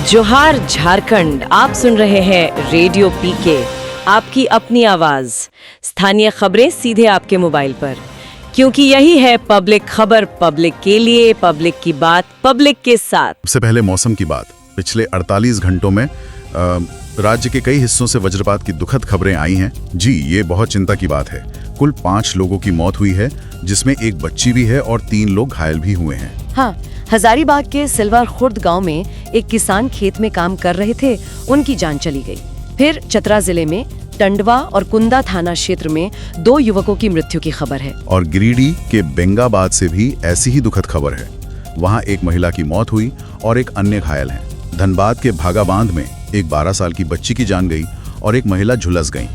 जोहार झारखंड, आप सुन रहे हैं रेडियो पीके, आपकी अपनी आवाज। स्थानीय खबरें सीधे आपके मोबाइल पर, क्योंकि यही है पब्लिक खबर, पब्लिक के लिए, पब्लिक की बात, पब्लिक के साथ। सबसे पहले मौसम की बात। पिछले 48 घंटों में राज्य के कई हिस्सों से वज्रपात की दुखद खबरें आई हैं। जी, ये बहुत चिंता की बात है। कुल 5 लोगों की मौत हुई है, जिसमें एक बच्ची भी है और 3 लोग घायल भी हुए हैं। हाँ, हजारीबाग के सिलवर खुर्द गांव में एक किसान खेत में काम कर रहे थे, उनकी जान चली गई। फिर चतरा जिले में टंडवा और कुंदा थाना क्षेत्र में 2 युवकों की मृत्यु की खबर है। और गिरिडीह के बेंगाबाद से भी ऐसी ही दुखद खबर है। वहाँ एक महिला की मौत हुई और एक अन्य घायल है। धनबाद के भागा बांध में एक 12 साल की बच्ची की जान गई और एक महिला झुलस गई।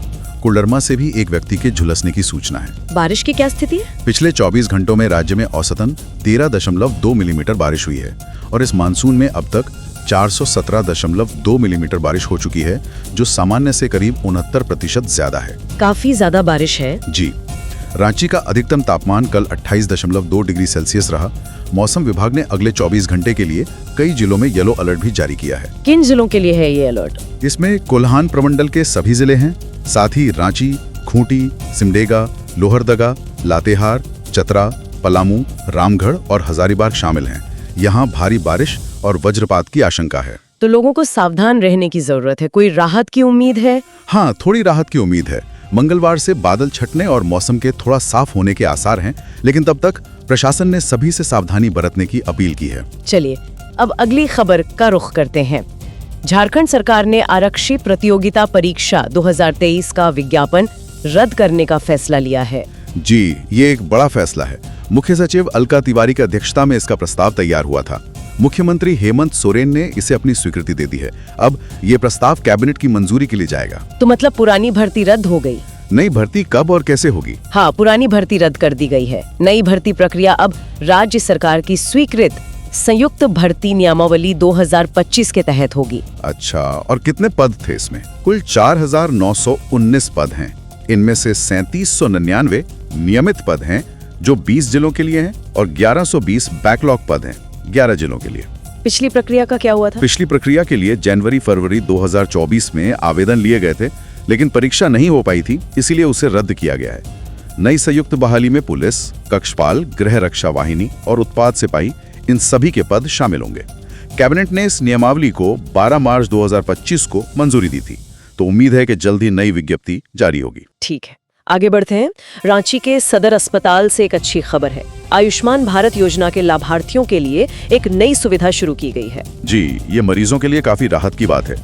कोडरमा से भी एक व्यक्ति के झुलसने की सूचना है। बारिश की क्या स्थिति है? पिछले 24 घंटों में राज्य में औसतन 13.2 मिलीमीटर बारिश हुई है और इस मानसून में अब तक 417.2 मिलीमीटर बारिश हो चुकी है, जो सामान्य से करीब 69% ज्यादा है। काफी ज्यादा बारिश है। जी, रांची का अधिकतम तापमान कल 28.2 डिग्री सेल्सियस रहा। मौसम विभाग ने अगले 24 घंटे के लिए कई जिलों में येलो अलर्ट भी जारी किया है। किन जिलों के लिए है ये अलर्ट? इसमें कोल्हान प्रमंडल के सभी जिले हैं, साथ ही रांची, खूंटी, सिमडेगा, लोहरदगा, लातेहार, चतरा, पलामू, रामगढ़ और हजारीबाग शामिल हैं। यहाँ भारी बारिश और वज्रपात की आशंका है। तो लोगों को सावधान रहने की जरूरत है। कोई राहत की उम्मीद है? हाँ, थोड़ी राहत की उम्मीद है। मंगलवार से बादल छटने और मौसम के थोड़ा साफ होने के आसार हैं, लेकिन तब तक प्रशासन ने सभी से सावधानी बरतने की अपील की है। चलिए अब अगली खबर का रुख करते हैं। झारखंड सरकार ने आरक्षी प्रतियोगिता परीक्षा 2023 का विज्ञापन रद्द करने का फैसला लिया है। जी, ये एक बड़ा फैसला है। मुख्य सचिव अलका तिवारी की अध्यक्षता में इसका प्रस्ताव तैयार हुआ था। मुख्यमंत्री हेमंत सोरेन ने इसे अपनी स्वीकृति दे दी है। अब ये प्रस्ताव कैबिनेट की मंजूरी के लिए जाएगा। तो मतलब पुरानी भर्ती रद्द हो गई? नई भर्ती कब और कैसे होगी? हाँ, पुरानी भर्ती रद्द कर दी गई है। नई भर्ती प्रक्रिया अब राज्य सरकार की स्वीकृत संयुक्त भर्ती नियमावली 2025 के तहत होगी। अच्छा, और कितने पद थे इसमें? कुल 4,919 पद हैं। इनमें से 3799 नियमित पद हैं, जो 20 जिलों के लिए हैं, और 1120 बैकलॉग पद हैं, 11 जिलों के लिए। पिछली प्रक्रिया का क्या हुआ था? पिछली प्रक्रिया के लिए जनवरी-फरवरी 2024 में आवेदन लिए गए थे, लेकिन परीक्षा नहीं हो पाई थी, इसीलिए उसे रद्द किया गया है। नई संयुक्त बहाली में पुलिस, कक्षपाल, गृह रक्षा वाहिनी और उत्पाद सिपाही, इन सभी के पद शामिल होंगे। कैबिनेट ने इस नियमावली को 12 मार्च 2025 को मंजूरी दी थी, तो उम्मीद है कि जल्द ही नई विज्ञप्ति जारी होगी। ठीक है, आगे बढ़ते हैं। रांची के सदर अस्पताल से एक अच्छी खबर है। आयुष्मान भारत योजना के लाभार्थियों के लिए एक नई सुविधा शुरू की गई है। जी, ये मरीजों के लिए काफी राहत की बात है।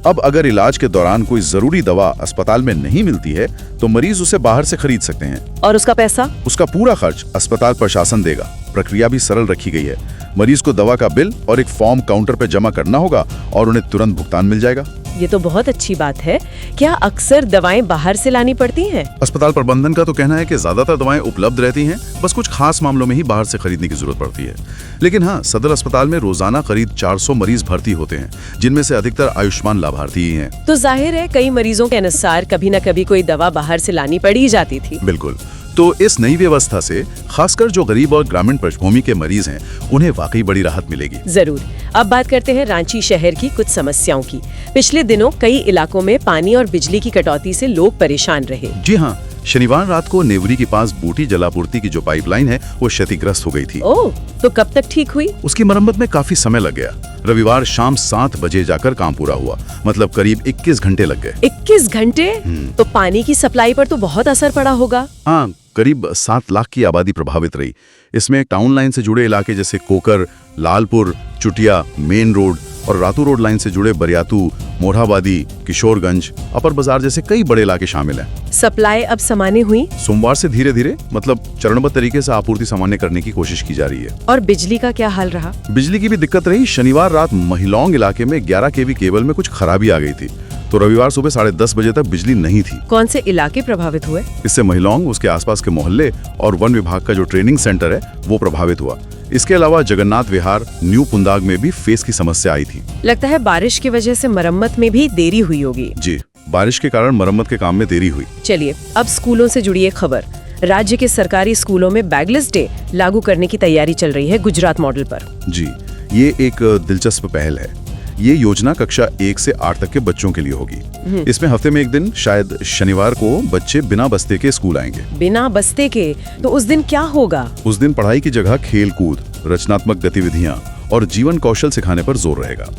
अब अगर इलाज के दौरान कोई जरूरी दवा अस्पताल में नहीं मिलती है, तो मरीज उसे बाहर से खरीद सकते हैं। और उसका पैसा? उसका पूरा खर्च अस्पताल प्रशासन देगा। प्रक्रिया भी सरल रखी गई है। मरीज को दवा का बिल और एक फॉर्म काउंटर पर जमा करना होगा और उन्हें तुरंत भुगतान मिल जाएगा। ये तो बहुत अच्छी बात है। क्या अक्सर दवाएं बाहर से लानी पड़ती हैं? अस्पताल प्रबंधन का तो कहना है कि ज्यादातर दवाएं उपलब्ध रहती हैं, बस कुछ खास मामलों में ही बाहर से खरीदने की जरूरत पड़ती है। लेकिन हाँ, सदर अस्पताल में रोजाना करीब 400 मरीज भर्ती होते हैं, जिनमें से अधिकतर आयुष्मान लाभार्थी ही हैं। तो जाहिर है कई मरीजों के अनुसार कभी न कभी कोई दवा बाहर से लानी पड़ ही जाती थी। बिल्कुल। तो इस नई व्यवस्था से खासकर जो गरीब और ग्रामीण पृष्ठभूमि के मरीज हैं, उन्हें वाकई बड़ी राहत मिलेगी। जरूर। अब बात करते हैं रांची शहर की कुछ समस्याओं की। पिछले दिनों कई इलाकों में पानी और बिजली की कटौती से लोग परेशान रहे। जी हाँ, शनिवार रात को नेवरी के पास बूटी जलापूर्ति की जो पाइपलाइन है, वो क्षतिग्रस्त हो गई थी। ओह, तो कब तक ठीक हुई? उसकी मरम्मत में काफी समय लग गया। रविवार शाम 7 बजे जाकर काम पूरा हुआ, मतलब करीब 21 घंटे लग गए। 21 घंटे? तो पानी की सप्लाई पर तो बहुत असर पड़ा होगा। हाँ, करीब 7 लाख की आबादी प्रभावित रही। इसमें टाउन लाइन से जुड़े इलाके जैसे कोकर, लालपुर, चुटिया, मेन रोड और रातू रोड लाइन से जुड़े बरियातू, मोरहाबादी, किशोरगंज, अपर बाजार जैसे कई बड़े इलाके शामिल हैं। सप्लाई अब सामान्य हुई? सोमवार से धीरे धीरे, मतलब चरणबद्ध तरीके से आपूर्ति सामान्य करने की कोशिश की जा रही है। और बिजली का क्या हाल रहा? बिजली की भी दिक्कत रही। शनिवार रात महिलोंग इलाके में 11 केवी केबल में कुछ खराबी आ गई थी, तो रविवार सुबह 10:30 बजे तक बिजली नहीं थी। कौन से इलाके प्रभावित हुए? इससे महिलोंग, उसके आसपास के मोहल्ले और वन विभाग का जो ट्रेनिंग सेंटर है, वो प्रभावित हुआ। इसके अलावा जगन्नाथ विहार, न्यू पुंदाग में भी फेस की समस्या आई थी। लगता है बारिश की वजह से मरम्मत में भी देरी हुई होगी। जी, बारिश के कारण मरम्मत के काम में देरी हुई। चलिए अब स्कूलों से जुड़ी एक खबर। राज्य के सरकारी स्कूलों में बैगलेस डे लागू करने की तैयारी चल रही है गुजरात मॉडल पर। जी, ये एक दिलचस्प पहल है। ये योजना कक्षा 1 से 8 तक के बच्चों के लिए होगी। इसमें हफ्ते में एक दिन, शायद शनिवार को, बच्चे बिना बस्ते के स्कूल आएंगे। बिना बस्ते के? तो उस दिन क्या होगा? उस दिन पढ़ाई की जगह खेल कूद, रचनात्मक गतिविधियां और जीवन कौशल सिखाने पर जोर रहेगा।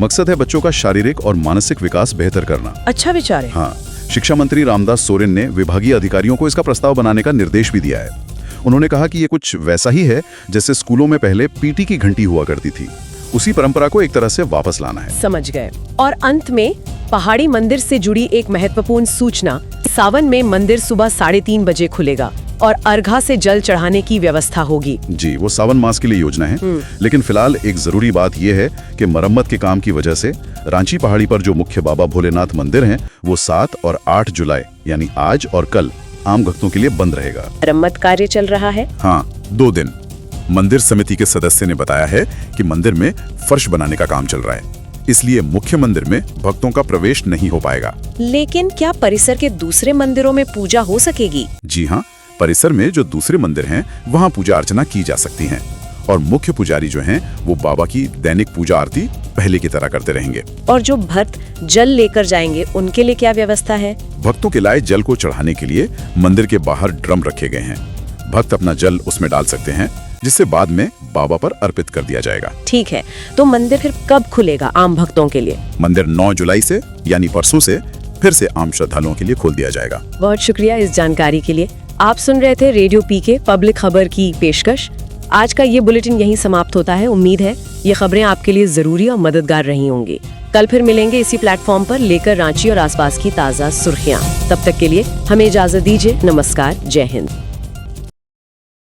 मकसद है बच्चों का शारीरिक और मानसिक विकास बेहतर करना। अच्छा विचार है। हाँ, शिक्षा मंत्री रामदास सोरेन ने विभागीय अधिकारियों को इसका प्रस्ताव बनाने का निर्देश भी दिया है। उन्होंने कहा कि ये कुछ वैसा ही है जैसे स्कूलों में पहले पीटी की घंटी हुआ करती थी। उसी परंपरा को एक तरह से वापस लाना है। समझ गए। और अंत में पहाड़ी मंदिर से जुड़ी एक महत्वपूर्ण सूचना। सावन में मंदिर सुबह 3:30 बजे खुलेगा और अर्घा से जल चढ़ाने की व्यवस्था होगी। जी, वो सावन मास के लिए योजना है। लेकिन फिलहाल एक जरूरी बात यह है कि मरम्मत के काम की वजह से रांची पहाड़ी पर जो मुख्य बाबा भोलेनाथ मंदिर हैं, वो 7 और 8 जुलाई यानी आज और कल आम भक्तों के लिए बंद रहेगा। मरम्मत कार्य चल रहा है? हाँ, 2 दिन। मंदिर समिति के सदस्य ने बताया है कि मंदिर में फर्श बनाने का काम चल रहा है, इसलिए मुख्य मंदिर में भक्तों का प्रवेश नहीं हो पाएगा। लेकिन क्या परिसर के दूसरे मंदिरों में पूजा हो सकेगी? जी हाँ, परिसर में जो दूसरे मंदिर हैं, वहाँ पूजा अर्चना की जा सकती है और मुख्य पुजारी जो हैं, वो बाबा की दैनिक पूजा आरती पहले की तरह करते रहेंगे। और जो भक्त जल लेकर जाएंगे, उनके लिए क्या व्यवस्था है? भक्तों के लाए जल को चढ़ाने के लिए मंदिर के बाहर ड्रम रखे गए हैं। भक्त अपना जल उसमें डाल सकते हैं, जिसे बाद में बाबा पर अर्पित कर दिया जाएगा। ठीक है, तो मंदिर फिर कब खुलेगा आम भक्तों के लिए? मंदिर 9 जुलाई से यानी परसों से फिर से आम श्रद्धालुओं के लिए खोल दिया जाएगा। बहुत शुक्रिया इस जानकारी के लिए। आप सुन रहे थे रेडियो पीके पब्लिक खबर की पेशकश। आज का ये बुलेटिन यहीं समाप्त होता है। उम्मीद है ये खबरें आपके लिए जरूरी और मददगार रही होंगी। कल फिर मिलेंगे इसी प्लेटफॉर्म पर, लेकर रांची और आसपास की ताज़ा सुर्खियां। तब तक के लिए हमें इजाजत दीजिए। नमस्कार, जय हिंद।